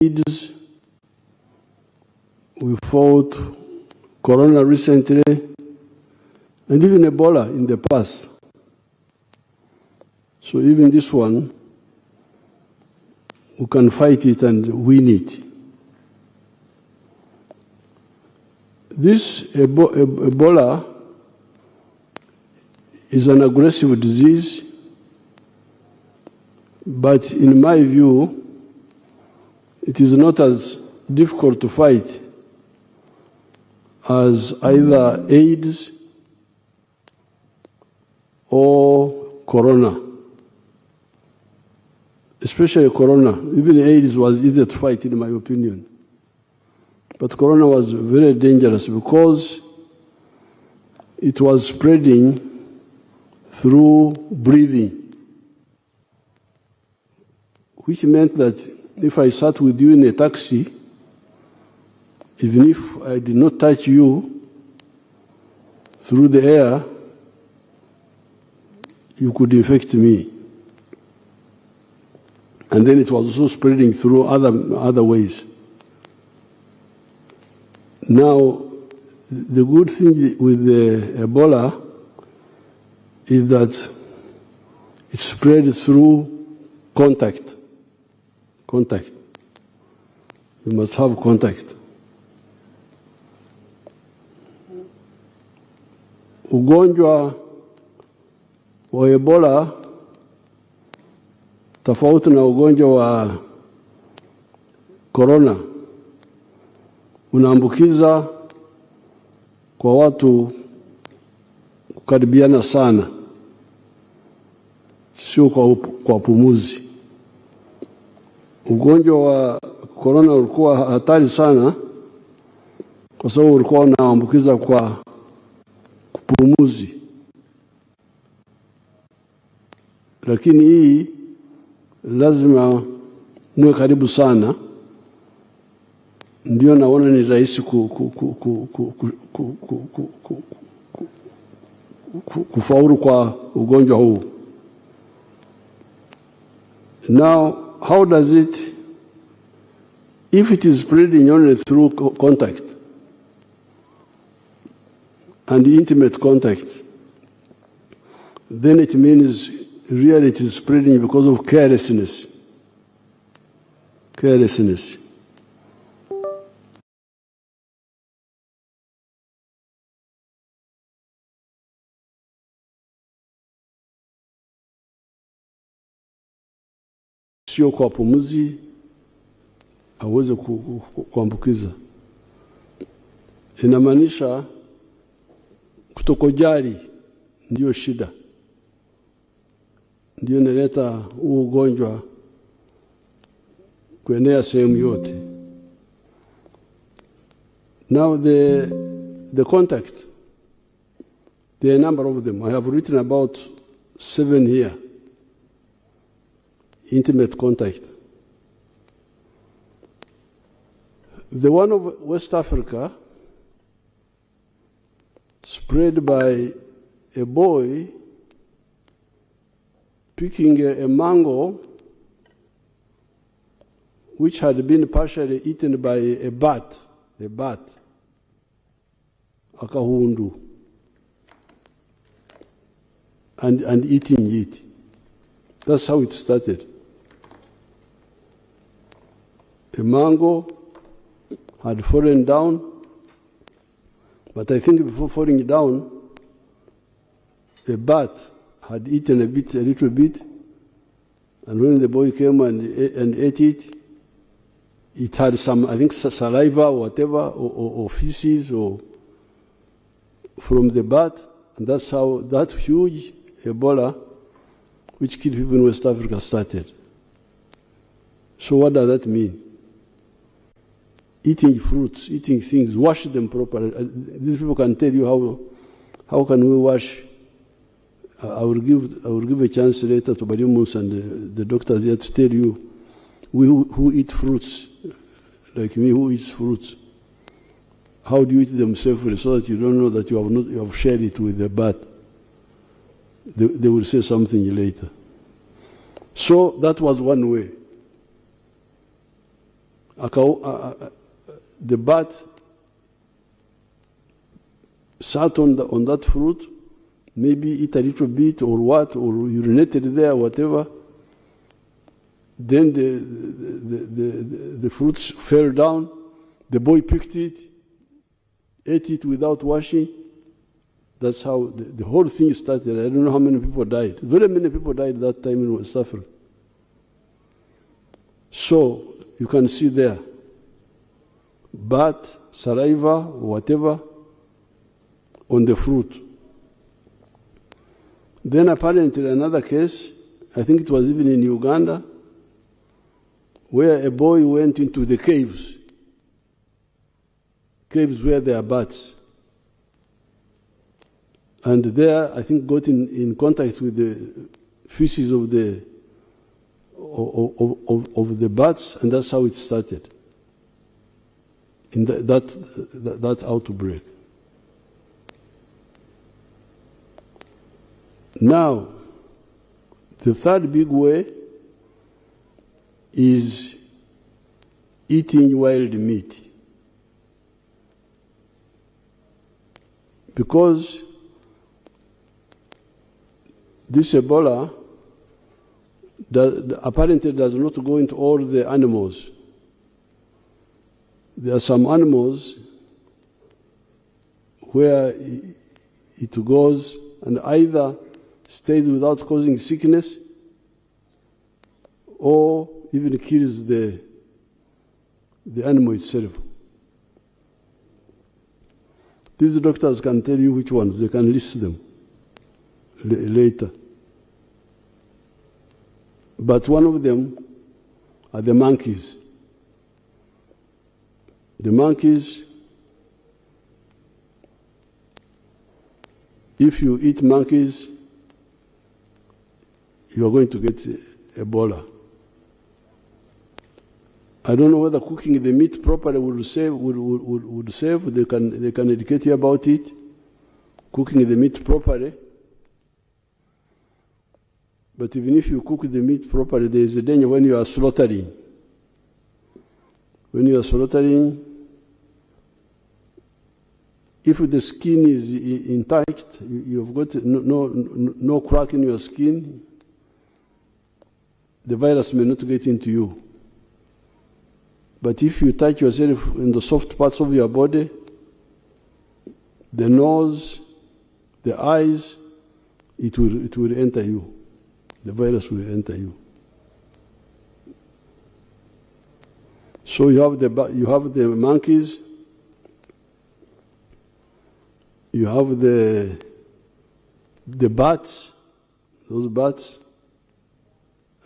AIDS, we fought Corona recently, and even Ebola in the past. So even this one, we can fight it and win it. This Ebola is an aggressive disease, but in my view, it is not as difficult to fight as either AIDS or Corona. Especially Corona. Even AIDS was easier to fight, in my opinion. But Corona was very dangerous because it was spreading through breathing, which meant that if I sat with you in a taxi, even if I did not touch you through the air, you could infect me. And then it was also spreading through other ways. Now, the good thing with the Ebola is that it spread through contact. Contact. You must have contact. Ugonjwa wa Ebola tofauti na ugonjwa wa Corona unaambukiza kwa watu kukaribiana sana, sio kwa pumuzi. Ugonjwa wa Corona ulikuwa hatari sana kwa sababu ulikuwa unaambukiza kwa kupumuzi, lakini hii lazima muwe karibu sana, ndio naona ni rahisi kufaulu kwa ugonjwa huu. Now, how does it, if it is spreading only through contact and intimate contact, then it means really it is spreading because of carelessness. Carelessness. Sio kwa pumuzi aweze kuambukiza. Inamaanisha kutokojali ndio shida, ndio inaleta huu ugonjwa kuenea sehemu yote. Now the contact, there are a number of them. I have written about 7 here. Intimate contact. The one of West Africa, spread by a boy picking a mango which had been partially eaten by a bat, akahundu, and eating it. That's how it started. A mango had fallen down, but I think before falling down, a bat had eaten a little bit, and when the boy came and ate it, it had some, I think, saliva or whatever, or feces or from the bat, and that's how that huge Ebola, which killed people in West Africa, started. So what does that mean? Eating fruits, eating things, wash them properly. These people can tell you how can we wash. I will give a chance later to Barimus and the doctors here to tell you, we who eat fruits, like me who eats fruits, how do you eat them safely so that you don't know that you have shared it with the bat? They will say something later. So that was one way. The bat sat on that fruit, maybe eat a little bit or what, or urinated there, whatever. Then the fruits fell down. The boy picked it, ate it without washing. That's how the whole thing started. I don't know how many people died. Very many people died that time in West Africa. So you can see there, bat, saliva, whatever, on the fruit. Then apparently another case, I think it was even in Uganda, where a boy went into the caves where there are bats. And there, I think, got in contact with the feces of the bats, and that's how it started, in that outbreak. Now, the third big way is eating wild meat. Because this Ebola apparently does not go into all the animals. There are some animals where it goes and either stays without causing sickness or even kills the animal itself. These doctors can tell you which ones, they can list them later. But one of them are the monkeys. The monkeys, if you eat monkeys, you are going to get Ebola. I don't know whether cooking the meat properly would save. They can educate you about it. Cooking the meat properly. But even if you cook the meat properly, there is a danger when you are slaughtering. When you are slaughtering, if the skin is intact, you've got no crack in your skin, the virus may not get into you. But if you touch yourself in the soft parts of your body, the nose, the eyes, it will enter you. The virus will enter you. So you have the monkeys, you have the bats, those bats.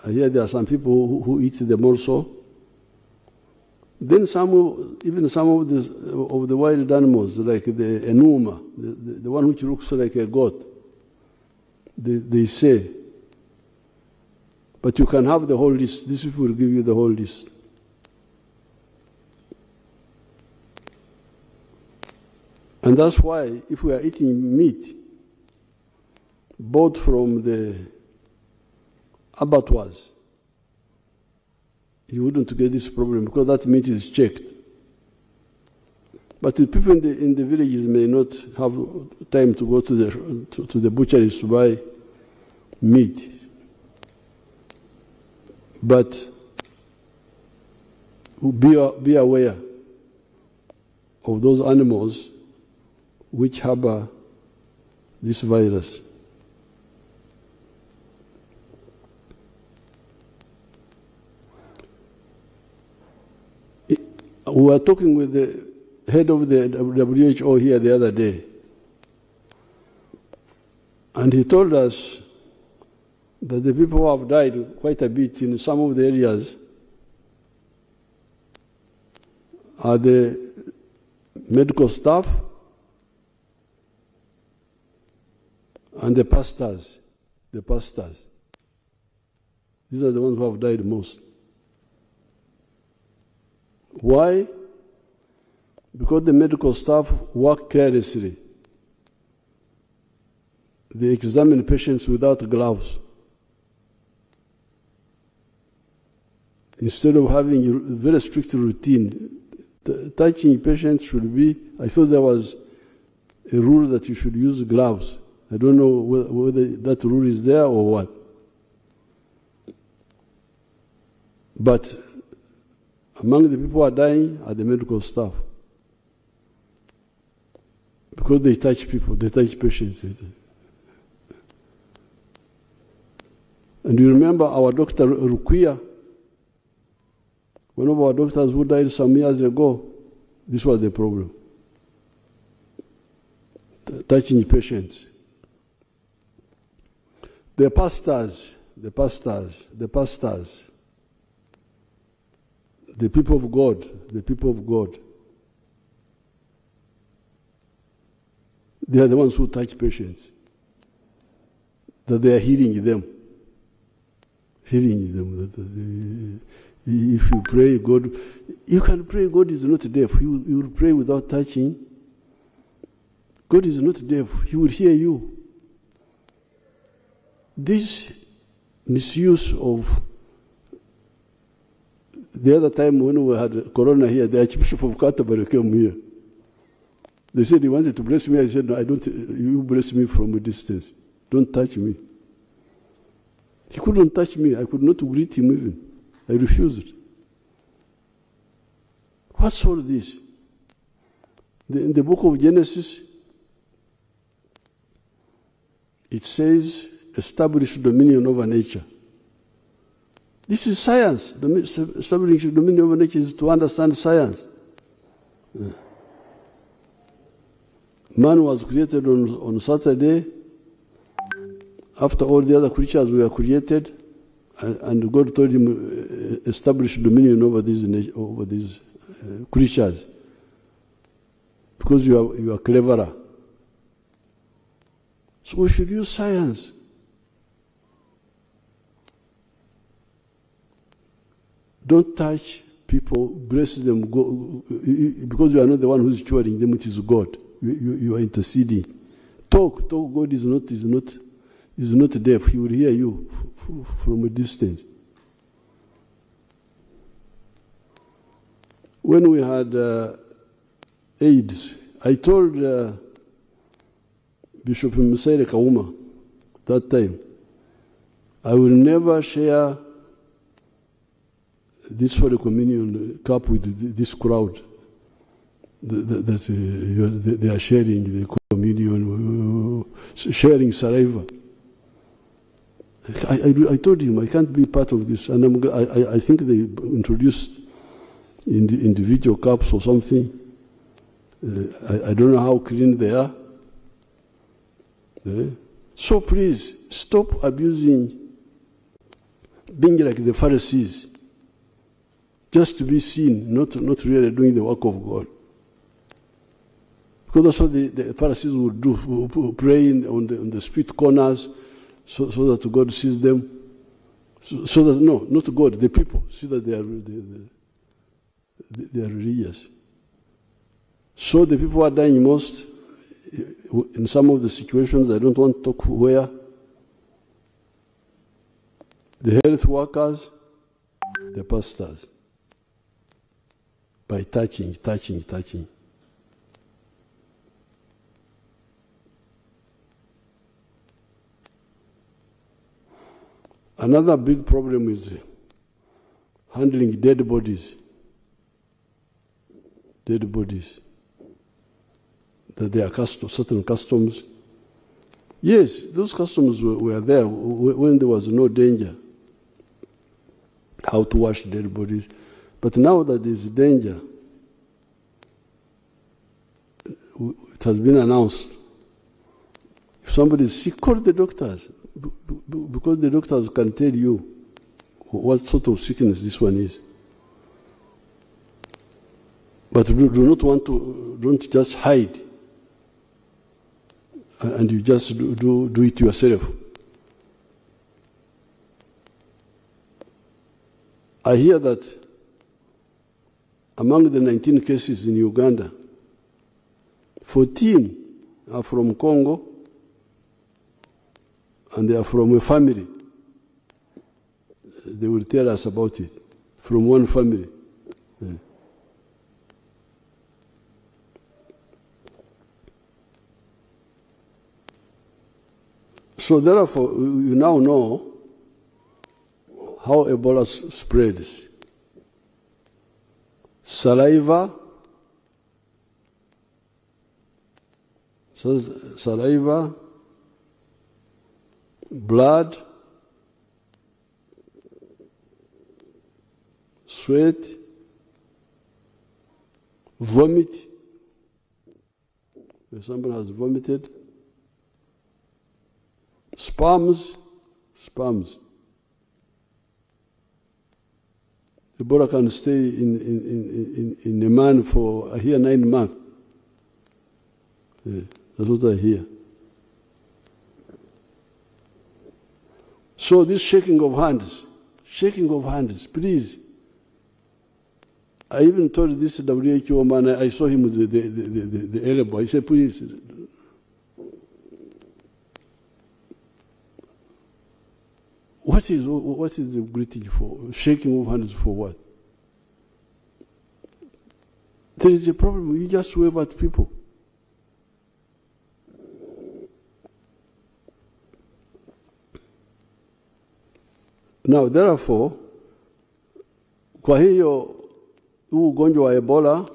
I hear there are some people who eat them also. Then even some of the wild animals, like the enuma, the one which looks like a goat, they say. But you can have the whole list. These people will give you the whole list. And that's why if we are eating meat bought from the abattoirs, you wouldn't get this problem because that meat is checked. But the people in the villages may not have time to go to the butcheries to buy meat. But be aware of those animals which harbor this virus. We were talking with the head of the WHO here the other day, and he told us that the people who have died quite a bit in some of the areas are the medical staff and the pastors. These are the ones who have died most. Why? Because the medical staff work carelessly. They examine patients without gloves. instead of having a very strict routine, touching patients should be, I thought there was a rule that you should use gloves. I don't know whether that rule is there or what. But among the people who are dying are the medical staff. Because they touch people, they touch patients. And you remember our Dr. Rukia, one of our doctors who died some years ago, this was the problem. Touching patients. The pastors, the people of God, they are the ones who touch patients. That they are healing them. Healing them. If you pray, God, you can pray, God is not deaf. You will pray without touching. God is not deaf. He will hear you. This misuse of the other time when we had Corona here, the Archbishop of Canterbury came here. They said he wanted to bless me. I said, no, I don't. You bless me from a distance. Don't touch me. He couldn't touch me. I could not greet him even. I refused. What's all this? In the book of Genesis, it says, establish dominion over nature. This is science. Establishing dominion over nature is to understand science. Man was created on Saturday, after all the other creatures were created, and God told him, establish dominion over these creatures, because you are cleverer. So we should use science. Don't touch people, bless them, because you are not the one who is curing them, it is God. You are interceding. Talk. God is not deaf. He will hear you from a distance. When we had AIDS, I told Bishop Msere Kauma that time, I will never share this Holy Communion cup with this crowd that they are sharing the communion, sharing saliva. I told him I can't be part of this, and I think they introduced individual cups or something. I don't know how clean they are. So please stop abusing, being like the Pharisees, just to be seen, not really doing the work of God. Because that's what the Pharisees would do, praying on the street corners, so that God sees them. So that, no, not God, the people see that they are religious. So the people who are dying most, in some of the situations, I don't want to talk where, the health workers, the pastors, by touching. Another big problem is handling dead bodies. That there are certain customs. Yes, those customs were there when there was no danger, how to wash dead bodies. But now that there is danger, it has been announced. If somebody is sick, call the doctors, because the doctors can tell you what sort of sickness this one is. But don't just hide, and you just do it yourself. I hear that among the 19 cases in Uganda, 14 are from Congo, and they are from a family. They will tell us about it. from one family. Yeah. So therefore, you now know how Ebola spreads. Saliva, blood, sweat, vomit. If somebody has vomited, sperms. Ebola can stay in a man for, I hear, 9 months. Yeah, that's what I hear. So this shaking of hands, please. I even told this WHO man, I saw him with the elbow. I said, please. What is the greeting for? Shaking of hands for what? There is a problem. You just wave at people. Now, therefore, kwa hiyo huu ugonjwa wa Ebola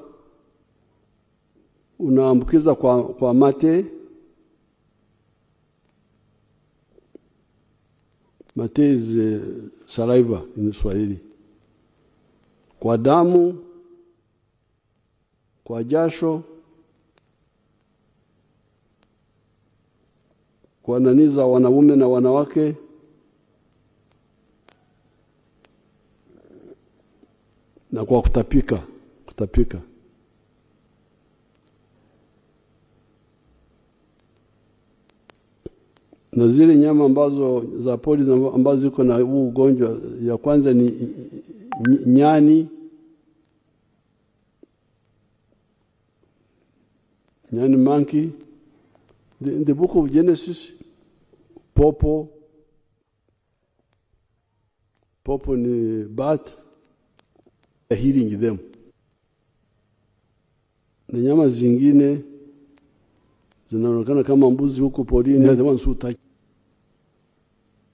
unaambukiza kwa mate. Mate is saliva in Swahili. Kwa damu, kwa jasho, kwa nani za wanaume na wanawake, na kwa kutapika. Na zile nyama ambazo za pori ambazo ziko na huu ugonjwa, ya kwanza ni nyani monkey. In the book of Genesis, popo ni bat, healing them. Na nyama zingine zinaonekana kama mbuzi huko porini, the ones who touch.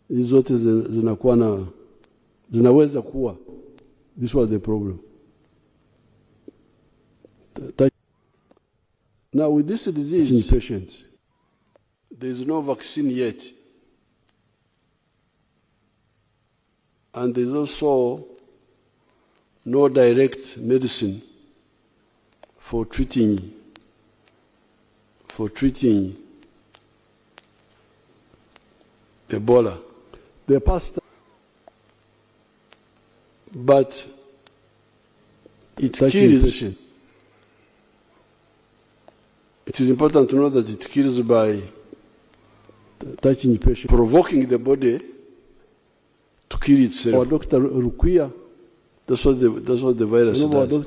Hizo zote zinakuwa zinaweza kuwa. This was the problem. Now with this disease in patients, there is no vaccine yet. And there is also no direct medicine for treating Ebola. The past, but it kills. It is important to know that it kills by touching the patient, provoking the body to kill itself. Our Dr. Rukia, that's what the virus does.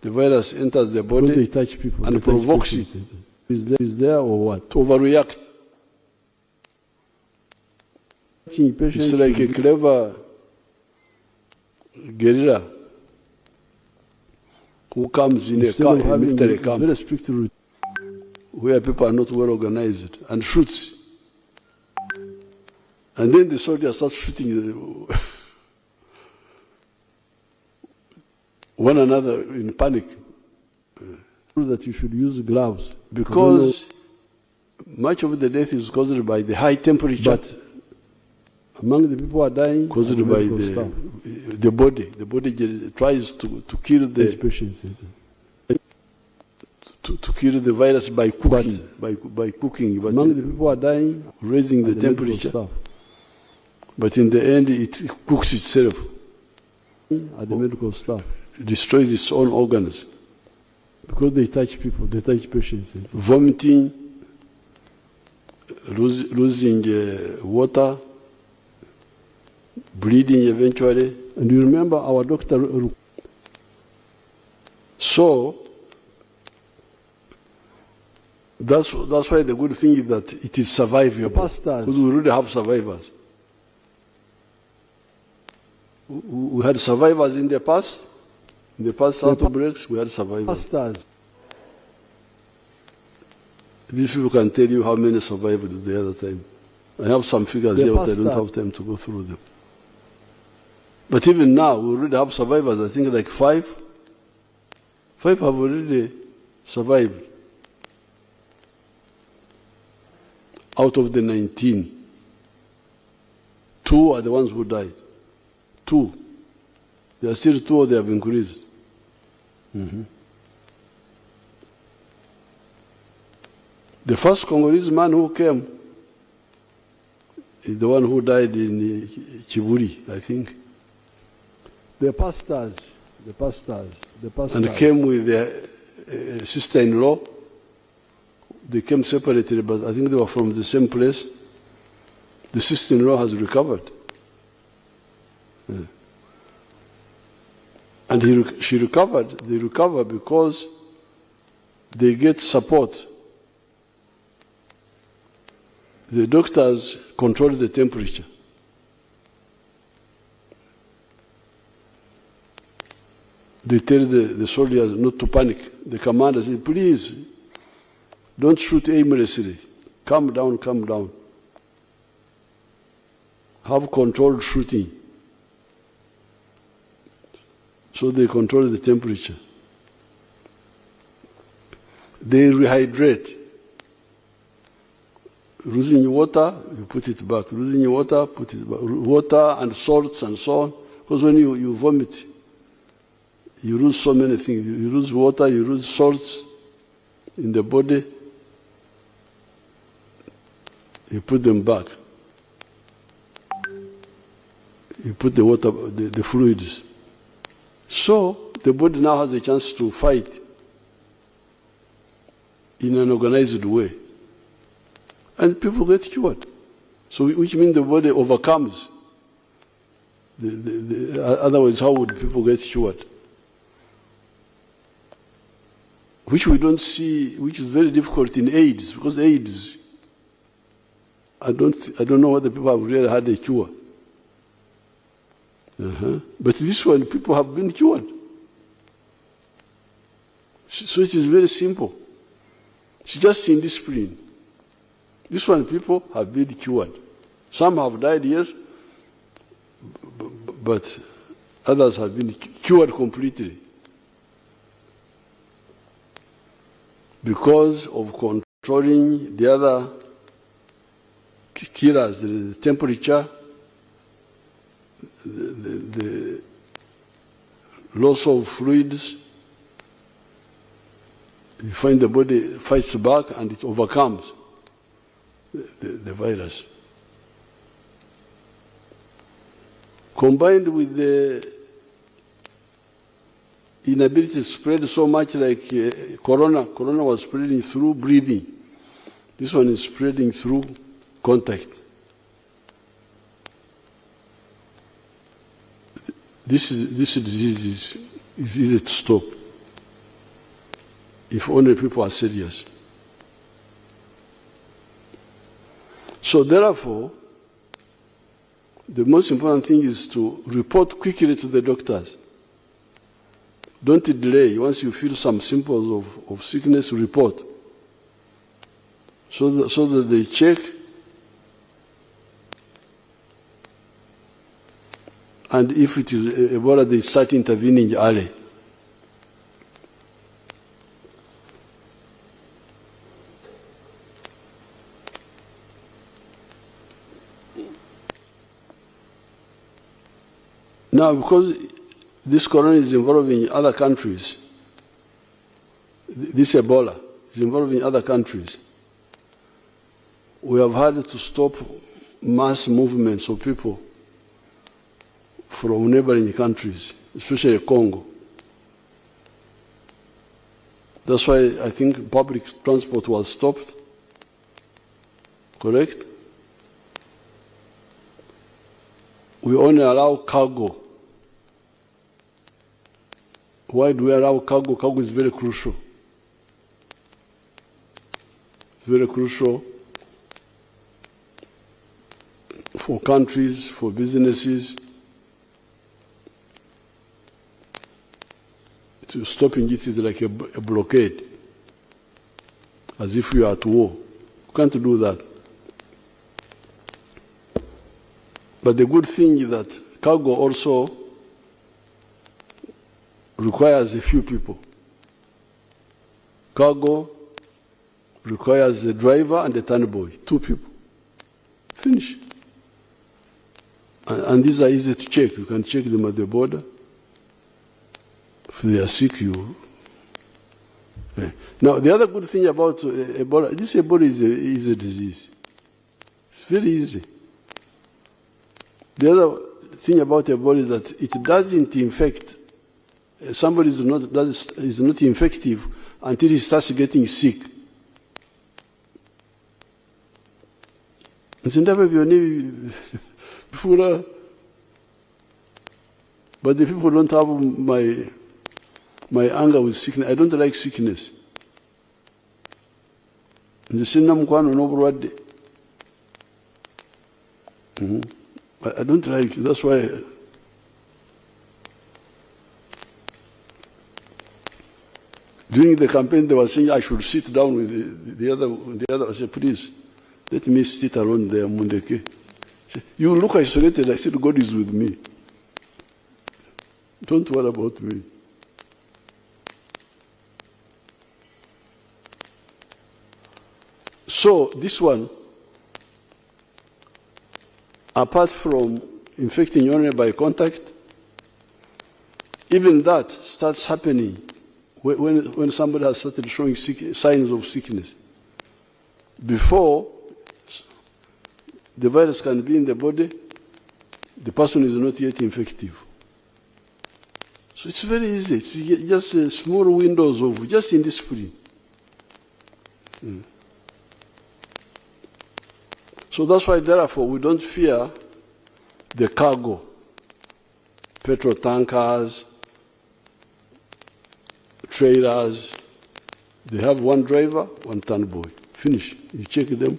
The virus enters the body, they touch people, and provokes it. Is there or what? To overreact. It's like a clever guerrilla who comes in a military camp, very strict route, where people are not well organized, and shoots. And then the soldiers start shooting one another in panic. That you should use gloves, because much of the death is caused by the high temperature. But among the people who are dying, caused by the body. The body tries to kill the patients, to kill the virus by cooking. By cooking. But among the people who are dying, raising the temperature. But in the end, it cooks itself. At the medical staff, it destroys its own organs. Because they touch people, they touch patients. Vomiting, losing water, bleeding eventually. And you remember our doctor. So that's why the good thing is that it is survivable. Because we really have survivors. We had survivors in the past. In the past outbreaks, we had survivors. These people can tell you how many survived the other time. I have some figures here, but I don't have time to go through them. But even now, we already have survivors. I think like 5. 5 have already survived out of the 19. 2 are the ones who died. 2. There are still 2 they have increased. The first Congolese man who came is the one who died in Kiburi, I think. The pastors. And came with their sister-in-law. They came separately, but I think they were from the same place. The sister-in-law has recovered. And she recovered. They recover because they get support. The doctors control the temperature. They tell the soldiers not to panic. The commander says, please, don't shoot aimlessly. Calm down, calm down. Have controlled shooting. So they control the temperature. They rehydrate. Losing water, you put it back. Losing water, put it back. Water and salts and so on. Because when you vomit, you lose so many things. You lose water, you lose salts in the body. You put them back. You put the water, the fluids. So the body now has a chance to fight in an organized way. And people get cured. So which means the body overcomes. Otherwise, how would people get cured? Which we don't see, which is very difficult in AIDS, because AIDS, I don't know whether people have really had a cure. But this one, people have been cured. So it is very simple. It's just indiscipline. This one, people have been cured. Some have died, yes, but others have been cured completely because of controlling the other killers, the temperature, the loss of fluids. You find the body fights back and it overcomes the virus. Combined with the inability to spread so much like corona was spreading through breathing. This one is spreading through contact. This disease is easy to stop if only people are serious. So therefore, the most important thing is to report quickly to the doctors. Don't delay. Once you feel some symptoms of sickness, report. So that they check and if it is Ebola, they start intervening early. Now, because this corona is involving other countries, this Ebola is involving other countries, we have had to stop mass movements of people from neighboring countries, especially Congo. That's why I think public transport was stopped, correct? We only allow cargo. Why do we allow cargo? Cargo is very crucial. It's very crucial for countries, for businesses. stopping it is like a blockade, as if you are at war. You can't do that. But the good thing is that cargo also requires a few people. Cargo requires a driver and a tannoy boy, 2 people. Finish. And these are easy to check. You can check them at the border. If they are sick, you... Now, the other good thing about Ebola, this Ebola is a disease. It's very easy. The other thing about Ebola is that it doesn't infect. Somebody is not infective until he starts getting sick. But the people don't have my anger with sickness. I don't like sickness. I don't like it. That's why during the campaign they were saying I should sit down with the other. I said, please, let me sit alone there, Mundeke. You look isolated. I said, God is with me. Don't worry about me. So this one, apart from infecting only by contact, even that starts happening when somebody has started showing signs of sickness. Before the virus can be in the body, the person is not yet infective. So it's very easy. It's just small windows of just indiscipline. So that's why, therefore, we don't fear the cargo, petrol tankers, trailers. They have one driver, one tannoy boy. Finish. You check them.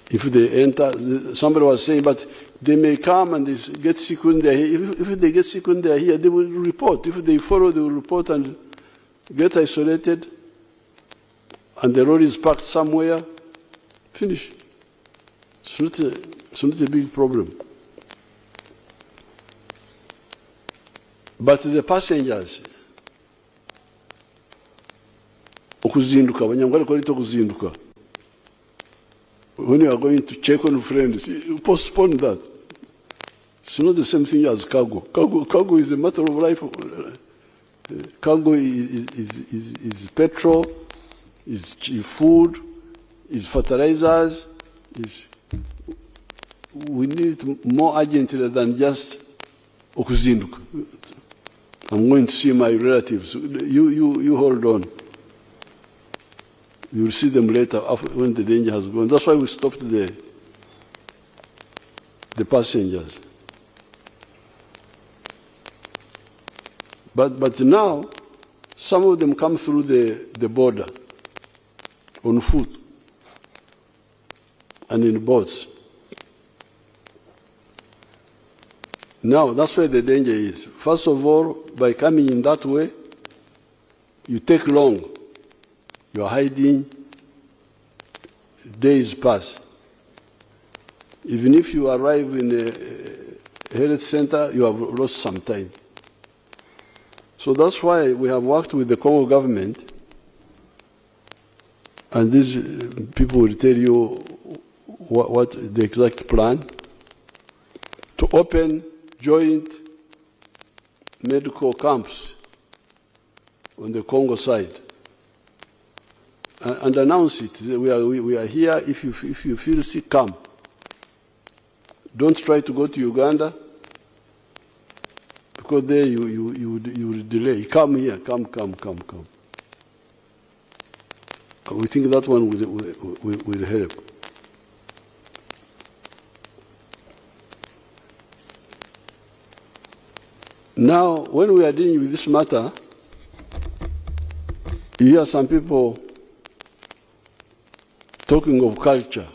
If they enter, somebody was saying, but they may come and they get sick when they're here. If they get sick when they're here, they will report. If they follow, they will report and get isolated. And the road is parked somewhere. Finish. It's not a big problem. But the passengers, okuzinduka, abanyarwanda kwalito okuzinduka. When you are going to check on friends, you postpone that. It's not the same thing as cargo. Cargo is a matter of life. Cargo is petrol, is food, is fertilizers. We need more urgently than just okuzinduka. I'm going to see my relatives. You hold on. You'll see them later when the danger has gone. That's why we stopped the passengers. But now, some of them come through the border on foot and in boats. Now, that's where the danger is. First of all, by coming in that way, you take long. You are hiding, days pass. Even if you arrive in a health center, you have lost some time. So that's why we have worked with the Congo government, and these people will tell you what the exact plan, to open joint medical camps on the Congo side. And announce it. We are here. If you feel sick, come. Don't try to go to Uganda, because there you will delay. Come here. Come. We think that one will help. Now, when we are dealing with this matter, you hear some people talking of culture.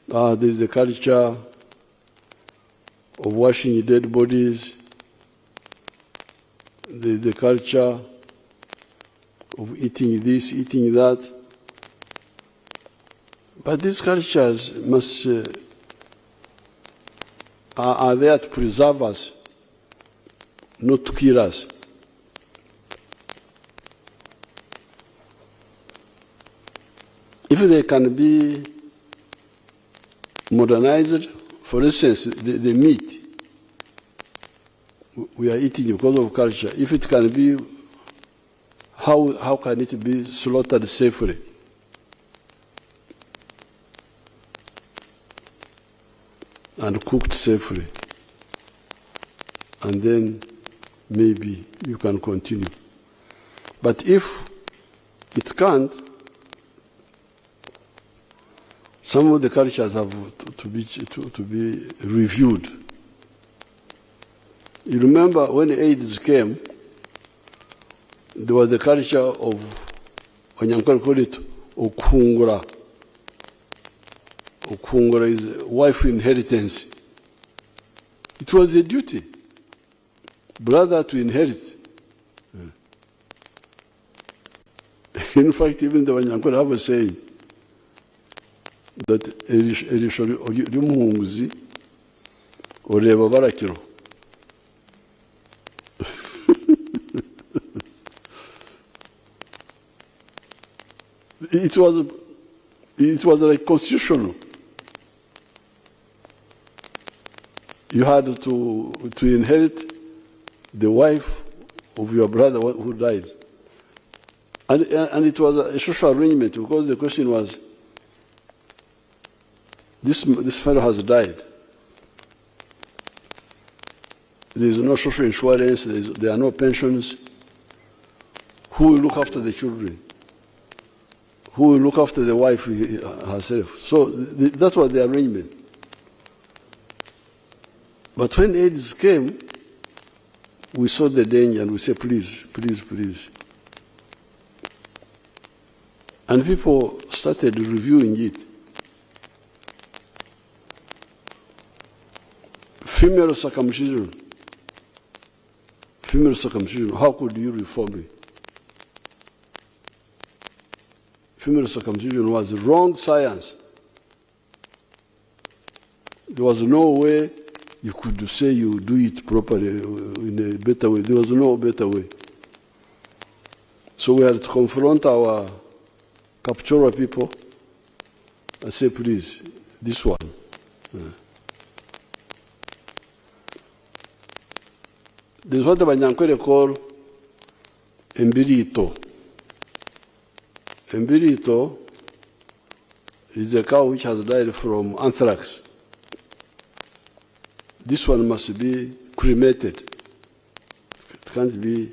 There is the culture of washing dead bodies, the culture of eating this, eating that. But these cultures are there to preserve us, not to kill us. If they can be modernized, for instance, the meat we are eating because of culture, if it can be, how can it be slaughtered safely? And cooked safely. And then maybe you can continue. But if it can't, some of the cultures have to be reviewed. You remember when AIDS came, there was the culture of, Wanyankole called it Okwogera. Okwogera is wife inheritance. It was a duty, brother to inherit. In fact, even the Wanyankole have a saying that erisho ry'umuhunguzi oreba barakiro. It was like constitutional. You had to inherit the wife of your brother who died. And it was a social arrangement, because the question was, this fellow has died. There is no social insurance, there are no pensions. Who will look after the children? Who will look after the wife herself? So that was the arrangement. But when AIDS came, we saw the danger and we said, please, please, please. And people started reviewing it. Female circumcision, how could you reform it? Female circumcision was wrong science. There was no way you could say you do it properly in a better way. There was no better way. So we had to confront our Kapchorwa people and say, please, this one. This is what the Banyankole call embirito. Embirito is a cow which has died from anthrax. This one must be cremated. It can't be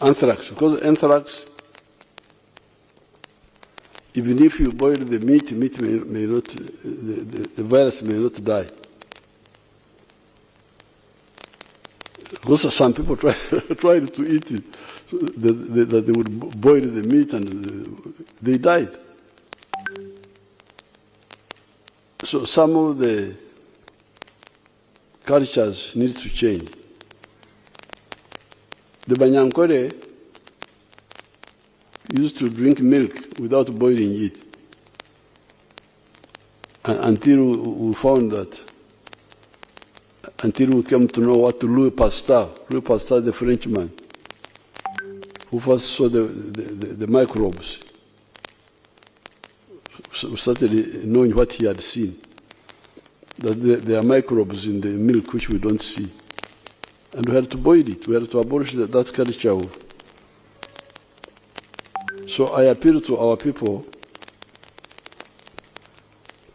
anthrax, because anthrax, even if you boil the meat may not, the virus may not die. Because some people tried to eat it, that they would boil the meat and they died. So some of the cultures need to change. The Banyankole used to drink milk without boiling it, until we found that, until we came to know what Louis Pasteur, the Frenchman, who first saw the microbes, we started knowing what he had seen, that there are microbes in the milk which we don't see. And we had to boil it, we had to abolish that culture. So I appeal to our people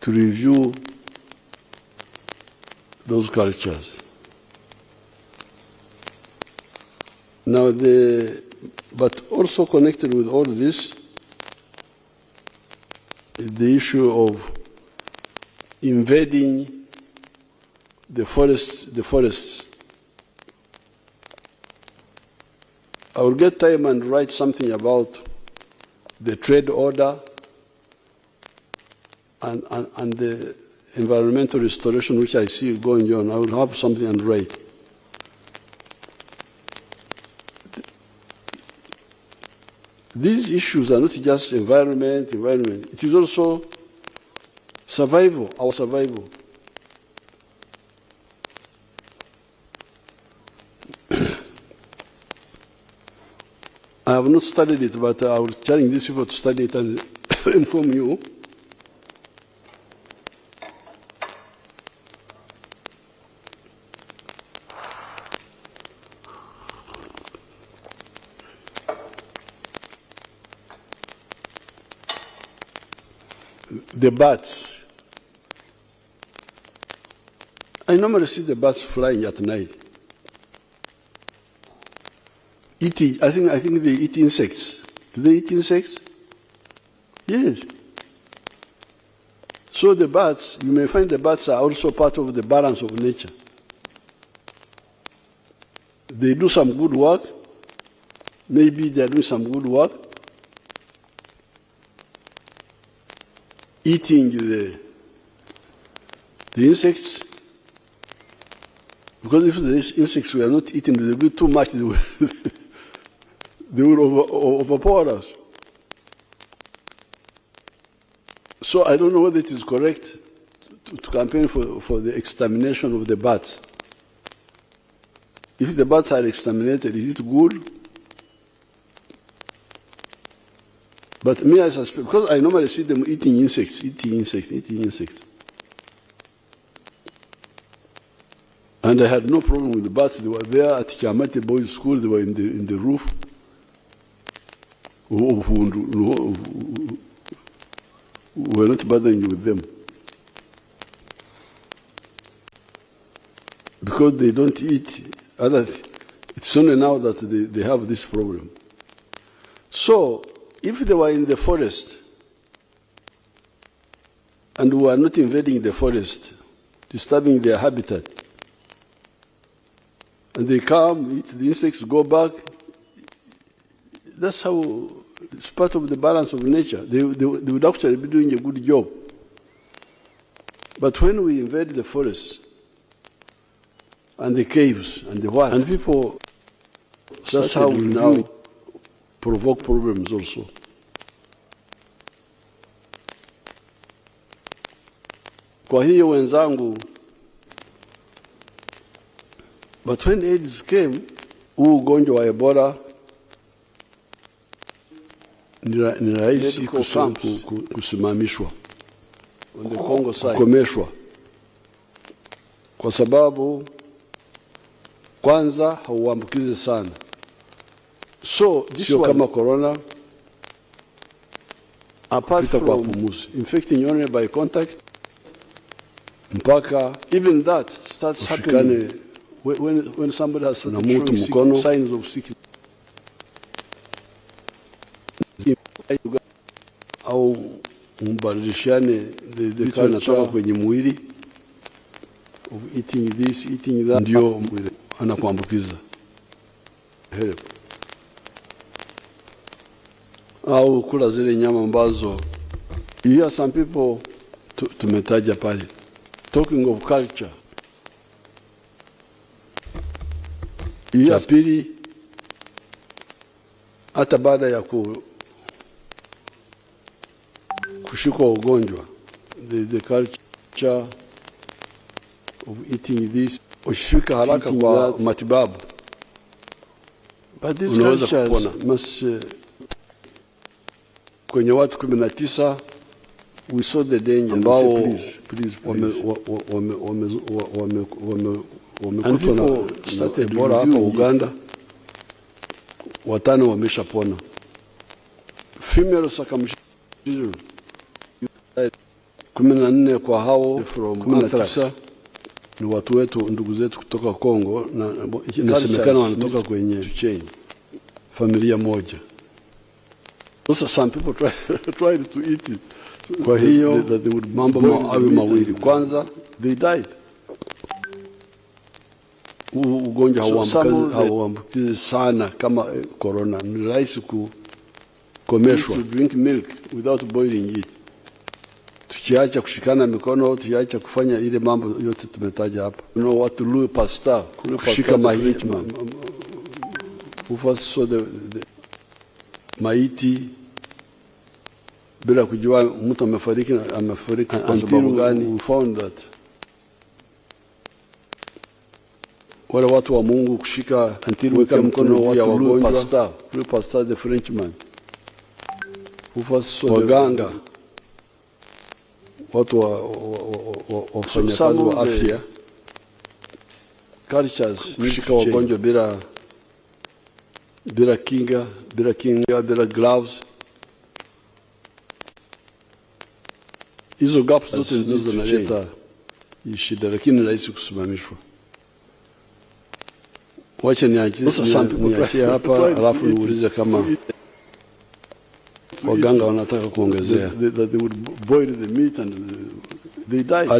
to review those cultures. Now, but also connected with all this is the issue of invading the forests. I will get time and write something about the trade order and the environmental restoration which I see going on. I will have something and write. these issues are not just environment. It is also survival, our survival. I have not studied it, but I will challenge these people to study it and inform you. The bats. I normally see the bats flying at night. Eating, I think they eat insects. Do they eat insects? Yes. So the bats, you may find the bats are also part of the balance of nature. They do some good work. Maybe they are doing some good work. Eating the insects. Because if the insects were not eaten, they would be too much. They will overpower us. So I don't know whether it is correct to campaign for the extermination of the bats. If the bats are exterminated, is it good? But me, I suspect, because I normally see them eating insects. And I had no problem with the bats. They were there at Chamate Boys' School. They were in the roof. We were not bothering with them. Because they don't eat other things. It's only now that they have this problem. So, if they were in the forest, and we are not invading the forest, disturbing their habitat, and they come, eat the insects, go back, that's how it's part of the balance of nature. They would actually be doing a good job. But when we invade the forests and the caves and the what, and people, that's how we now provoke problems also. Kwa hiyo wenzangu, but when AIDS came, huu ugonjwa wa Ebola ni rahisi kusimamishwa, kukomeshwa, kwa sababu kwanza hauambukizi sana. So sio kama corona, apart from infecting only by contact, mpaka even that starts happening when somebody has signs of sickness. Au mbadilishane the culture kwenye mwili of eating this, eating that, ndio anakuambukiza. Help. Au kula zile nyama ambazo, you hear some people tumetaja pale, talking of culture. Ya pili, hata baada ya kushikwa ugonjwa, the culture of eating this, ushifika haraka kwa matibabu. But this culture must, kwenye watu 19, we saw the danger. Ambao wamekutwa na Ebola hapa Uganda, 5 wameshapona. Female circumcision 14 kwa hao, 19 ni watu wetu, ndugu zetu kutoka Kongo, na inasemekana wanatoka kwenye chain familia moja. Also some people tried to eat it. Kwa hiyo mambo awe mawili. Kwanza, they died. Ugonjwa hauambukizi sana kama corona. Ni rahisi kukomeshwa. To drink milk without boiling it. Tukiacha kushikana mikono, tukiacha kufanya ile mambo yote tumetaja hapa. You know what to do, pasta, kushika mahindi. maiti bila kujua mtu amefariki kwa sababu gani. We found that wale watu wa Mungu kushika kuweka mkono ya wagonjwa, le pasteur the Frenchman, waganga, watu wafanyakazi wa afya, cultures kushika wagonjwa bila kinga, bila gloves. Hizo gaps zote ndizo zinaleta shida, lakini rahisi kusimamishwa. Wacha niachie hapa, alafu niulize kama waganga wanataka kuongezea. They would boil the meat and they died.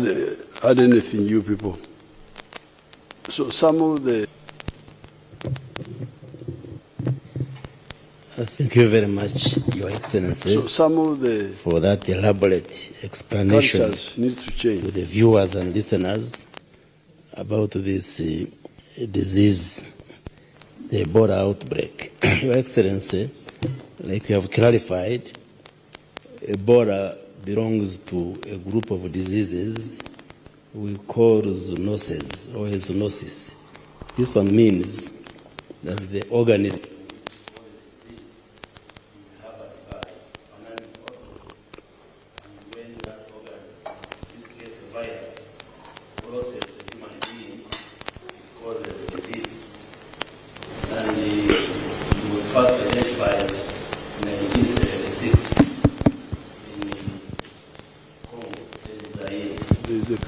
Add anything, you people. So some of the... Thank you very much, Your Excellency, for that elaborate explanation need to change to the viewers and listeners about this disease, the Ebola outbreak. Your Excellency, like you have clarified, Ebola belongs to a group of diseases we call zoonoses or zoonosis. This one means that the organism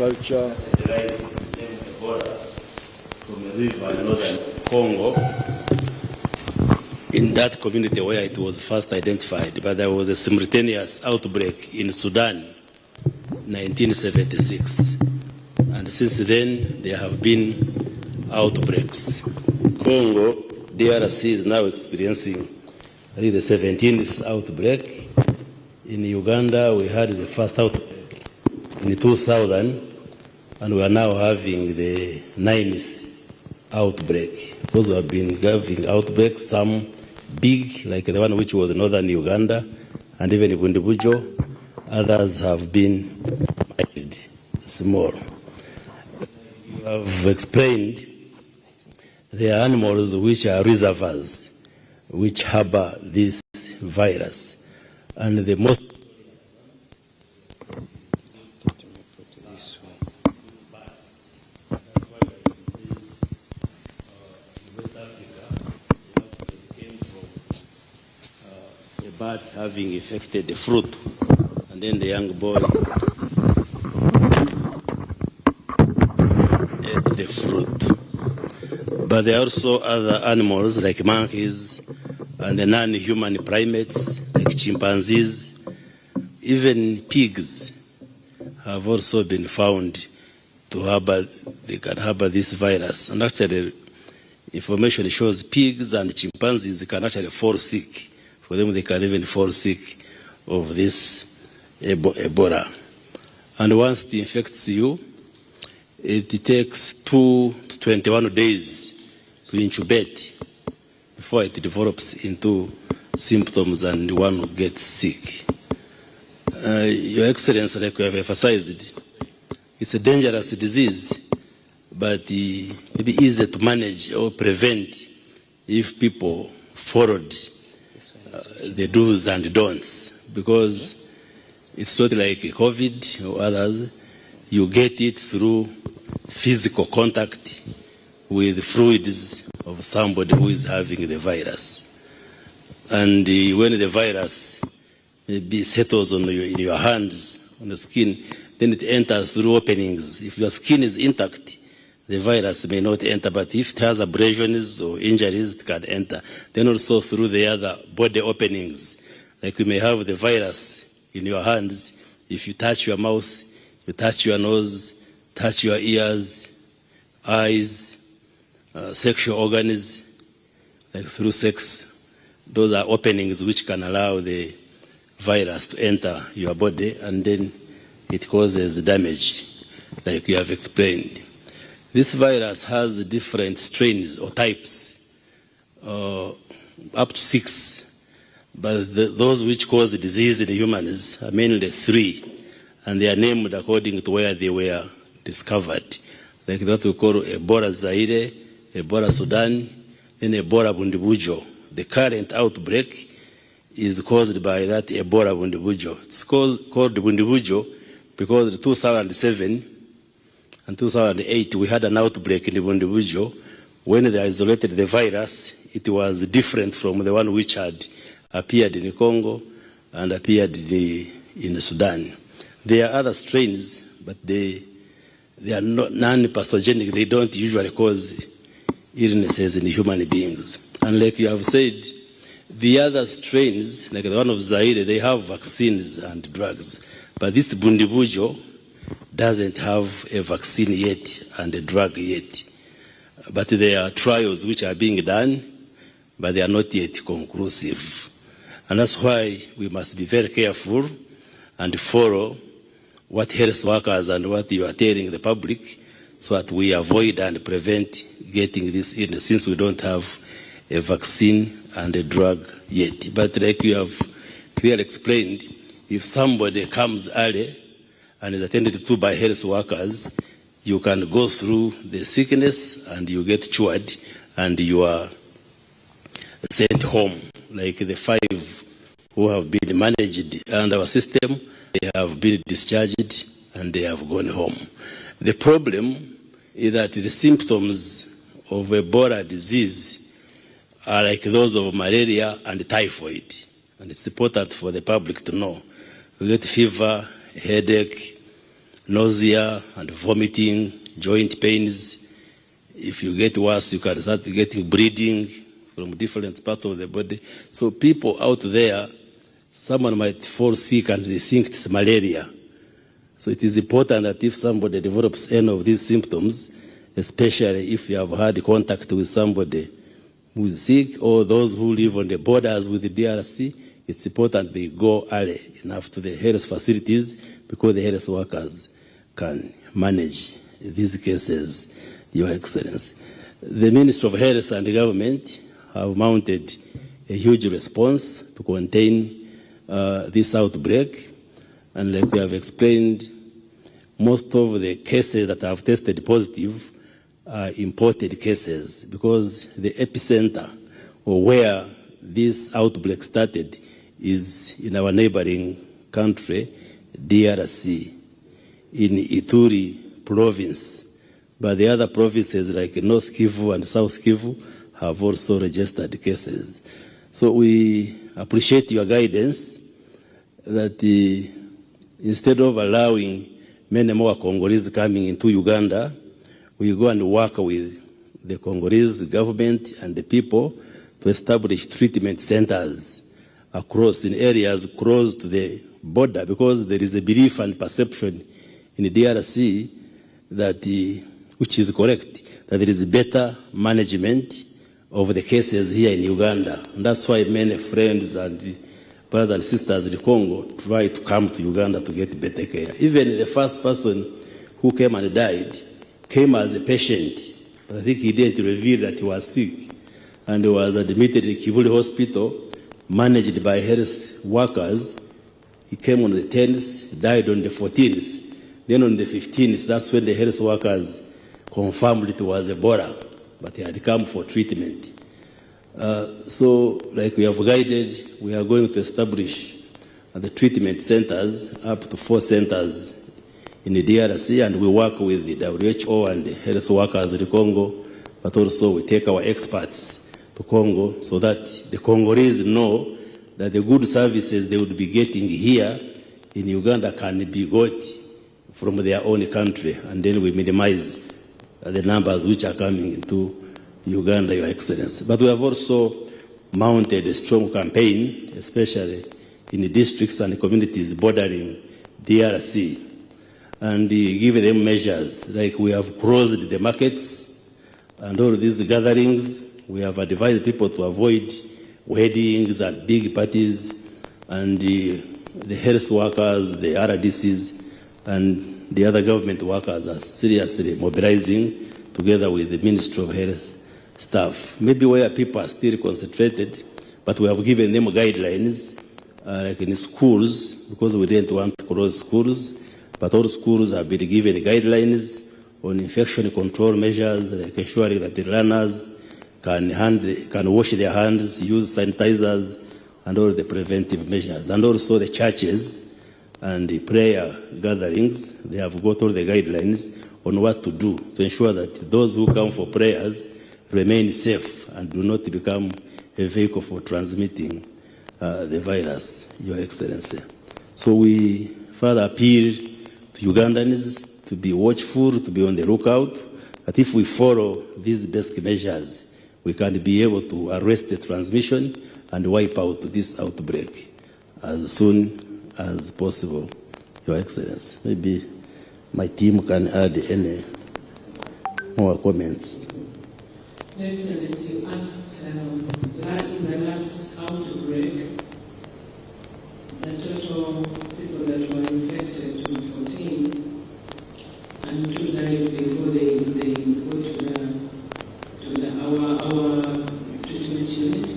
culture from a river in northern Congo. In that community where it was first identified, but there was a simultaneous outbreak in Sudan, 1976. And since then, there have been outbreaks. Congo, DRC is now experiencing, I think, the 17th outbreak. In Uganda, we had the first outbreak in 2000, and we are now having the 9th outbreak. Because we have been having outbreaks, some big, like the one which was in northern Uganda, and even individual. Others have been small. You have explained there are animals which are reservoirs, which harbor this virus. And the most bird having affected the fruit, and then the young boy ate the fruit. But there are also other animals like monkeys and the non-human primates like chimpanzees. Even pigs have also been found to harbor, they can harbor this virus. And actually, information shows pigs and chimpanzees can actually fall sick. For them, they can even fall sick of this Ebola. And once it infects you, it takes 2 to 21 days to incubate before it develops into symptoms and one gets sick. Your Excellency, like you have emphasized, it's a dangerous disease, but maybe easy to manage or prevent if people followed the do's and don'ts, because it's not like COVID or others. You get it through physical contact with fluids of somebody who is having the virus. And when the virus maybe settles on in your hands, on the skin, then it enters through openings. If your skin is intact, the virus may not enter, but if it has abrasions or injuries, it can enter. Then also through the other body openings, like you may have the virus in your hands. If you touch your mouth, you touch your nose, touch your ears, eyes, sexual organs, like through sex, those are openings which can allow the virus to enter your body, and then it causes damage, like you have explained. This virus has different strains or types, up to 6. but those which cause disease in humans are mainly 3, and they are named according to where they were discovered. Like that we call Ebola Zaire, Ebola Sudan, and Ebola Bundibujo. The current outbreak is caused by that Ebola Bundibujo. It's called Bundibujo because in 2007 and 2008 we had an outbreak in Bundibujo. When they isolated the virus, it was different from the one which had appeared in Congo and appeared in Sudan. There are other strains, but they are not non-pathogenic. They don't usually cause illnesses in human beings. And like you have said, the other strains, like the one of Zaire, they have vaccines and drugs. But this Bundibujo doesn't have a vaccine yet and a drug yet. But there are trials which are being done, but they are not yet conclusive. And that's why we must be very careful and follow what health workers and what you are telling the public so that we avoid and prevent getting this illness since we don't have a vaccine and a drug yet. But like you have clearly explained, if somebody comes early and is attended to by health workers, you can go through the sickness and you get cured and you are sent home. Like the 5 who have been managed under our system, they have been discharged and they have gone home. The problem is that the symptoms of Ebola disease are like those of malaria and typhoid. And it's important for the public to know. You get fever, headache, nausea and vomiting, joint pains. If you get worse, you can start getting bleeding from different parts of the body. So people out there, someone might fall sick and they think it's malaria. So it is important that if somebody develops any of these symptoms, especially if you have had contact with somebody who is sick or those who live on the borders with the DRC, it's important they go early enough to the health facilities because the health workers can manage these cases, Your Excellency. The Ministry of Health and the government have mounted a huge response to contain this outbreak. And like we have explained, most of the cases that have tested positive are imported cases because the epicenter or where this outbreak started is in our neighboring country, DRC, in Ituri province. But the other provinces like North Kivu and South Kivu have also registered cases. So we appreciate your guidance that instead of allowing many more Congolese coming into Uganda, we go and work with the Congolese government and the people to establish treatment centers across in areas close to the border, because there is a belief and perception in the DRC that, which is correct, that there is better management of the cases here in Uganda. And that's why many friends and brothers and sisters in Congo try to come to Uganda to get better care. Even the first person who came and died came as a patient, but I think he didn't reveal that he was sick, and he was admitted in Kibuli Hospital, managed by health workers. He came on the 10th, died on the 14th. Then on the 15th, that's when the health workers confirmed it was Ebola, but he had come for treatment. So, like we have guided, we are going to establish the treatment centers, up to 4 centers in the DRC, and we work with the WHO and the health workers in the Congo, but also we take our experts to Congo so that the Congolese know that the good services they would be getting here in Uganda can be got from their own country, and then we minimize the numbers which are coming into Uganda, Your Excellency. But we have also mounted a strong campaign, especially in the districts and the communities bordering DRC, and give them measures, like we have closed the markets and all these gatherings. We have advised people to avoid weddings and big parties, and the health workers, the RDCs, and the other government workers are seriously mobilizing together with the Ministry of Health staff. Maybe where people are still concentrated, but we have given them guidelines, like in schools, because we didn't want to close schools, but all schools have been given guidelines on infection control measures, like ensuring that the learners can wash their hands, use sanitizers, and all the preventive measures. And also the churches and the prayer gatherings, they have got all the guidelines on what to do to ensure that those who come for prayers remain safe and do not become a vehicle for transmitting the virus, Your Excellency. So we further appeal to Ugandans to be watchful, to be on the lookout, that if we follow these basic measures, we can be able to arrest the transmission and wipe out this outbreak as soon as possible, Your Excellency. Maybe my team can add any more comments. Excellency, you asked in the last outbreak, the total people that were infected was 14, and 2 died before they go to our treatment unit.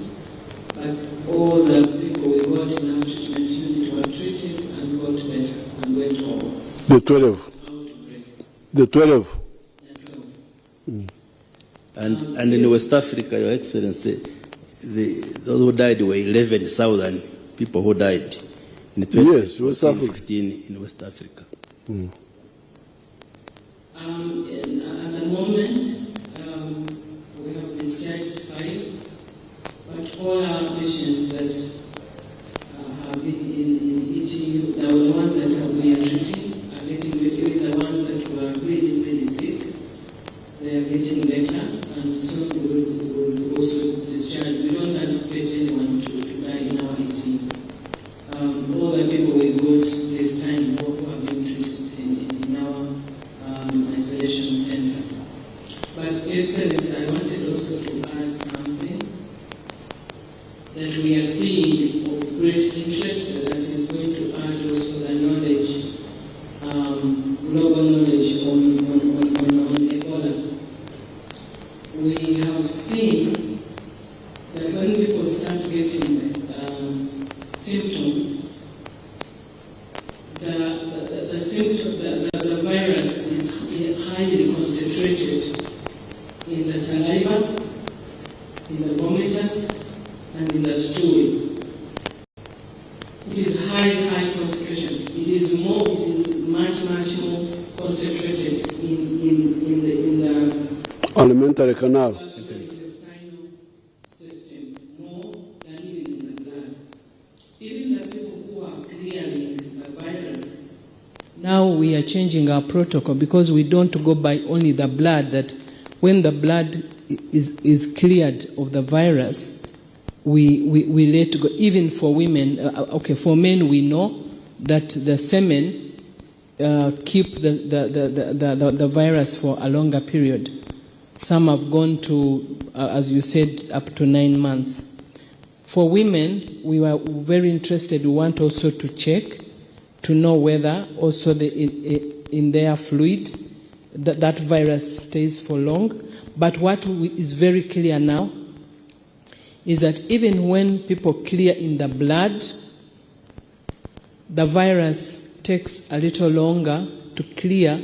But all the people we got in our treatment unit were treated and got better and went home. The 12. The 12. And in West Africa, Your Excellency, those who died were 11,000 people who died in 2015 in West Africa. At the moment, we have discharged 5, but all our patients that have been in ETU, the ones that we are treating, are getting better. The ones that were really, really sick, they are getting better, and soon we will also discharge. We don't anticipate anyone to die in our ETU. All the people we got this time who have been treated in our isolation center. But Excellency, I wanted also to add something that we are seeing of great interest that is going to add also the knowledge, global knowledge on Ebola. We have seen that when people start getting symptoms, the virus is highly concentrated in the saliva, in the vomitus, and in the stool. It is high concentration. It is much more concentrated in the Alimentary canal. intestinal system, more than even in the blood. Even the people who are clearing the virus, now we are changing our protocol because we don't go by only the blood, that when the blood is cleared of the virus, we let go. Even for women, for men we know that the semen keep the virus for a longer period. Some have gone to, as you said, up to 9 months. For women, we were very interested. We want also to check to know whether also in their fluid that virus stays for long. But what is very clear now is that even when people clear in the blood, the virus takes a little longer to clear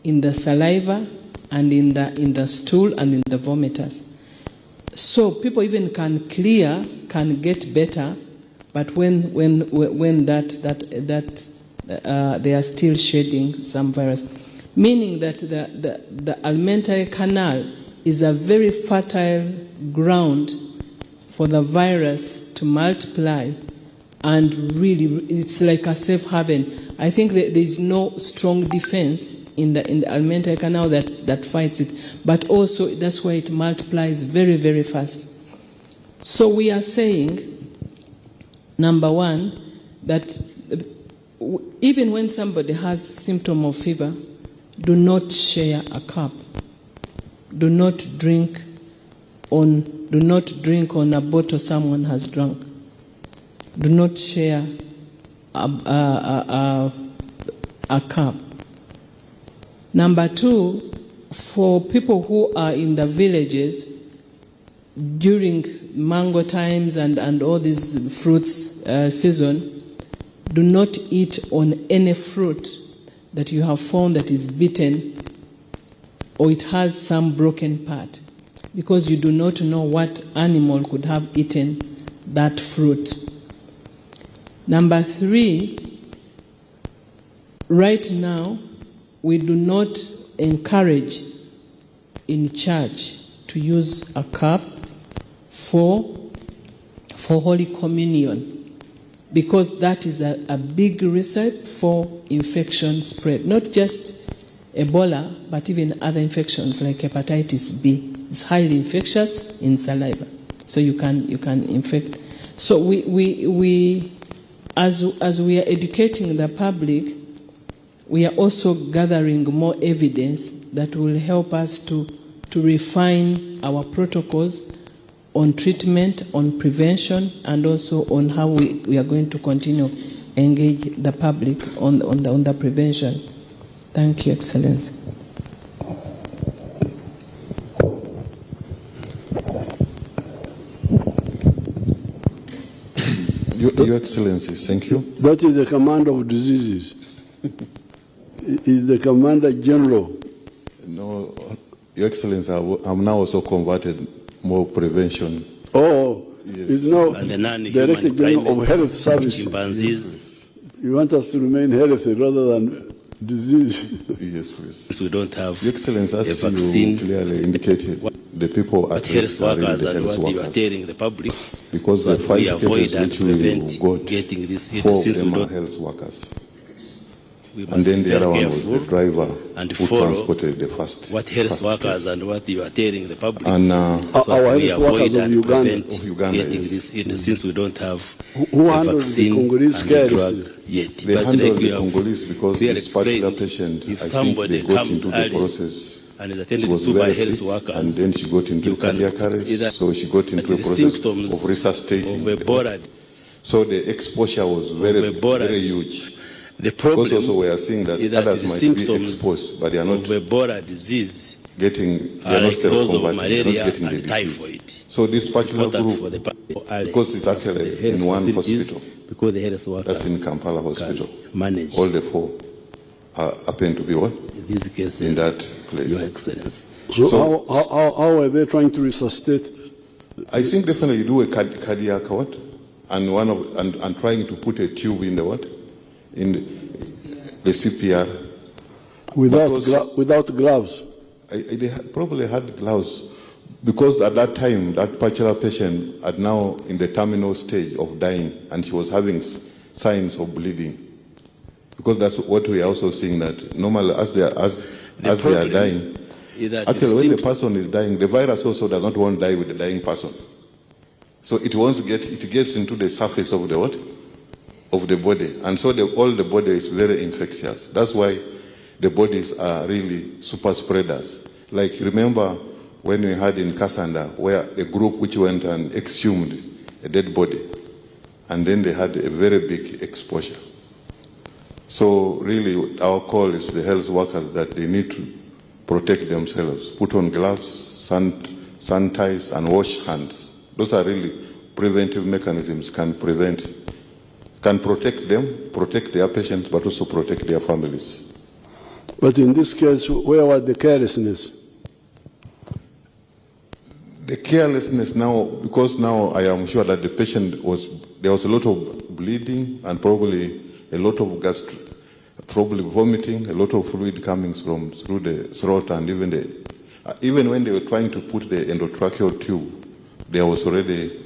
in the saliva and in the stool and in the vomitus. So people even can clear, can get better, but when they are still shedding some virus, meaning that the alimentary canal is a very fertile ground for the virus to multiply, and really it's like a safe haven. I think that there is no strong defense in the alimentary canal that fights it, but also that's why it multiplies very, very fast. So we are saying, number one, that even when somebody has symptom of fever, do not share a cup. Do not drink on a bottle someone has drunk. Do not share a cup. Number two, for people who are in the villages, during mango times and all these fruits season, do not eat on any fruit that you have found that is bitten or it has some broken part, because you do not know what animal could have eaten that fruit. Number 3, right now, we do not encourage in church to use a cup for Holy Communion, because that is a big recipe for infection spread. Not just Ebola, but even other infections like hepatitis B. It's highly infectious in saliva, so you can infect. So we as we are educating the public, we are also gathering more evidence that will help us to refine our protocols on treatment, on prevention, and also on how we are going to continue engage the public on the prevention. Thank you, Excellency. Your Excellency, thank you. That is the Commander of Diseases. Is the Commander General. No, Your Excellency, I'm now also converted more prevention. Oh, yes. It's now And the non-human Director General of Health Services. chimpanzees. You want us to remain healthy rather than disease. Yes, please. So we don't have Your Excellency, a as vaccine. you clearly indicated, the people at But health risk are really workers the and health what you are workers. telling the public, Because so the that 5 we avoid cases and which we prevent got, getting this 4 illness, of since we them are don't, health workers. we And must then be the other very one was careful the driver and who follow transported the first. what health first workers case. and what you are telling the public, And so that Our we health avoid workers of and Uganda. prevent Of Uganda, getting yes. this illness, since we don't have Who a handles the vaccine Congolese and a care? drug yet. they But handled like we the have Congolese because clearly this particular explained, patient, if I think somebody they got comes into the early process. and is She attended was to by very health sick, workers, and then she got into you can cardiac either- arrest, so she got into a the process symptoms of resuscitating. of Ebola, So the exposure was very, Ebola very is- huge. the Because problem also we are seeing that is that others the might be symptoms exposed, but they are of not Ebola disease getting, they are are not like those of seroconverting, they are malaria not getting the and disease. typhoid. So this It's particular important for group, the people early because it's after actually the health in one facilities, hospital, because the health workers that's in Kampala Hospital. can manage All the 4 happen to be what? these cases In that place. Your Excellency. So how are they trying to resuscitate? I think definitely you do a cardiac what, and and trying to put a tube in the what, in the CPR. Without gloves? They probably had gloves, because at that time that particular patient had now in the terminal stage of dying, and she was having signs of bleeding. Because that's what we are also seeing, that normally as they are dying. Actually, when the person is dying, the virus also does not want to die with the dying person. So it gets into the surface of the what? Of the body. And so all the body is very infectious. That's why the bodies are really super spreaders. Like, remember when we had in Kasanda, where a group which went and exhumed a dead body, and then they had a very big exposure. So really our call is to the health workers that they need to protect themselves, put on gloves, sanitize, and wash hands. Those are really preventive mechanisms, can protect them, protect their patients, but also protect their families. But in this case, where was the carelessness? The carelessness now, because now I am sure that the patient there was a lot of bleeding and probably a lot of probably vomiting, a lot of fluid coming through the throat, and even when they were trying to put the endotracheal tube, there was already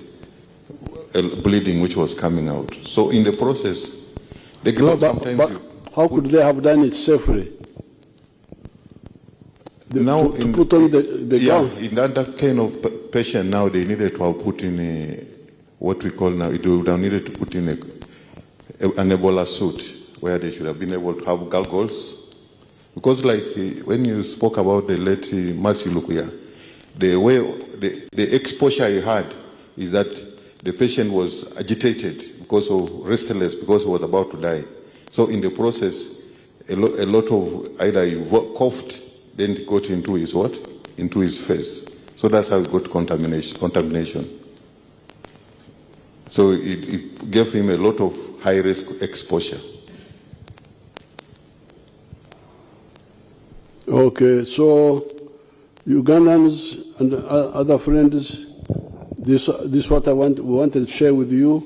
a bleeding which was coming out. So in the process, the gloves sometimes. How could they have done it safely? Now to put on the gown? In that kind of patient now, they needed to have put in what we call now, it would have needed to put in an Ebola suit, where they should have been able to have goggles. Because like when you spoke about the late Matthew Lukuya, the exposure he had is that the patient was agitated because of restless, because he was about to die. So in the process, a lot of either he coughed, then it got into his what? Into his face. So that's how he got contamination. So it gave him a lot of high-risk exposure. Okay, so Ugandans and other friends, this what we wanted to share with you.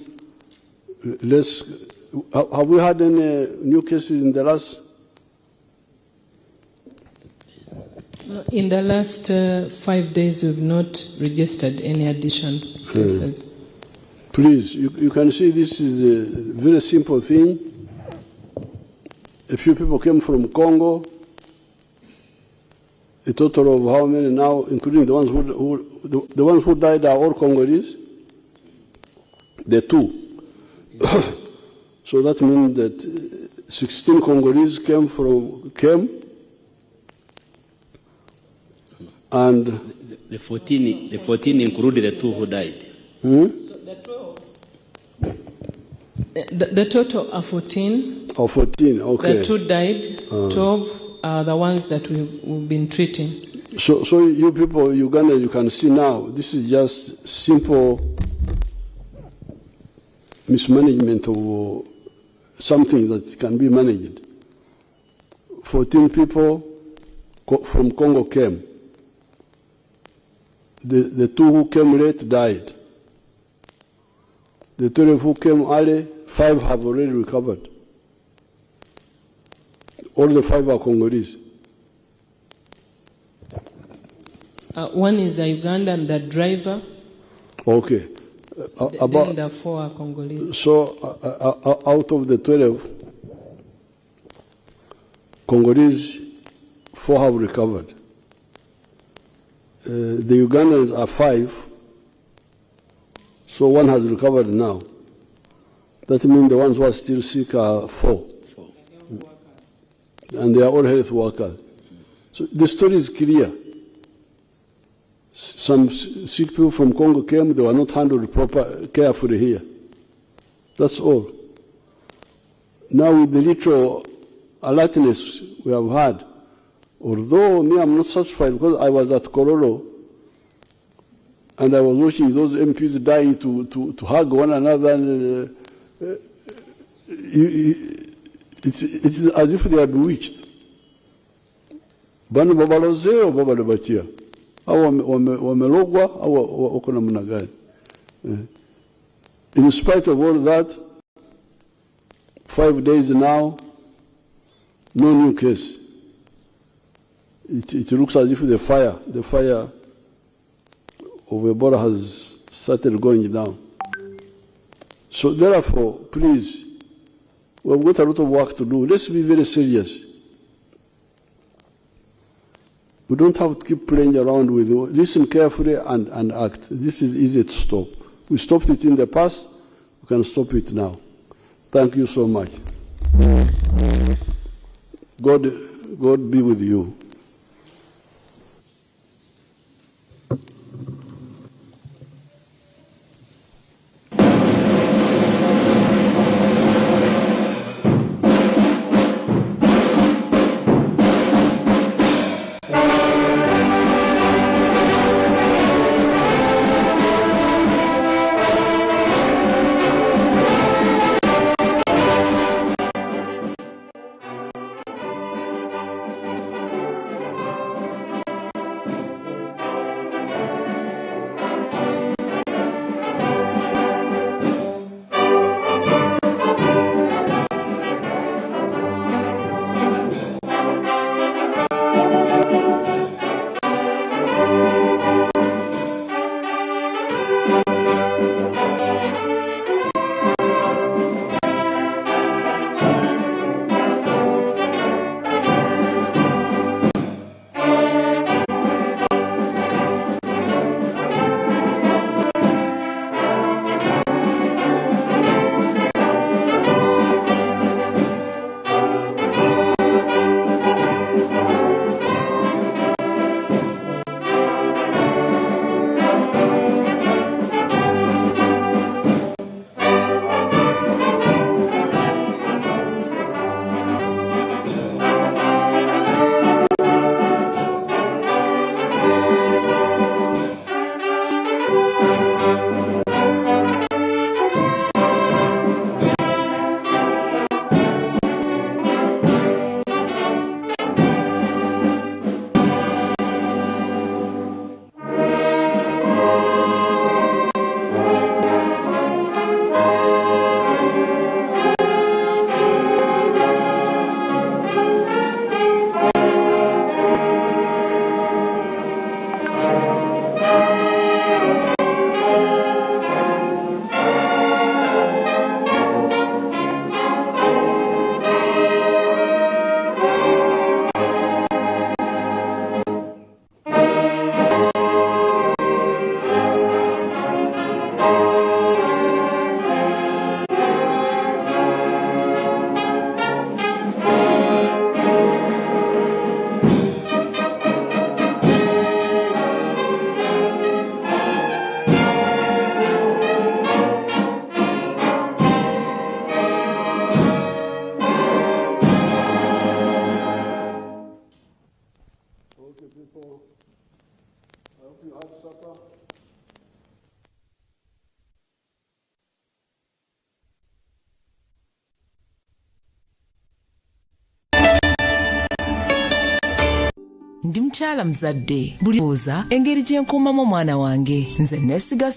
Have we had any new cases in the last? In the last 5 days, we've not registered any additional cases. Please, you can see this is a very simple thing. A few people came from Congo. A total of how many now, including the ones who died are all Congolese? The two. So that means that 16 Congolese came, and the 14 included the two who died. The total are 14. Oh, 14, okay. The two died, 12 are the ones that we've been treating. So you people, Uganda, you can see now, this is just simple mismanagement of something that can be managed. 14 people from Congo came. The two who came late died. The 12 who came early, 5 have already recovered. All the 5 are Congolese. One is a Ugandan, the driver. Okay. Then the 4 are Congolese. So out of the 12, Congolese, 4 have recovered. The Ugandans are 5, so 1 has recovered now. That means the ones who are still sick are 4. And they are all health workers. So the story is clear. Some sick people from Congo came, they were not handled carefully here. That's all. Now with the little alertness we have had, although me, I'm not satisfied because I was at Kororo and I was watching those MPs dying to hug one another. And, it's as if they are bewitched. Bani babaloze o baba lebatia. Awa wamelogwa awa wako namna gani. In spite of all that, 5 days now, no new case. It looks as if the fire of Ebola has started going down. So therefore, please, we've got a lot of work to do. Let's be very serious. We don't have to keep playing around with it. Listen carefully and act. This is easy to stop. We stopped it in the past. We can stop it now. Thank you so much. God be with you. ndi mukyala muzadde buli oza engeri gye nkuumamu omwana wange nze neesiga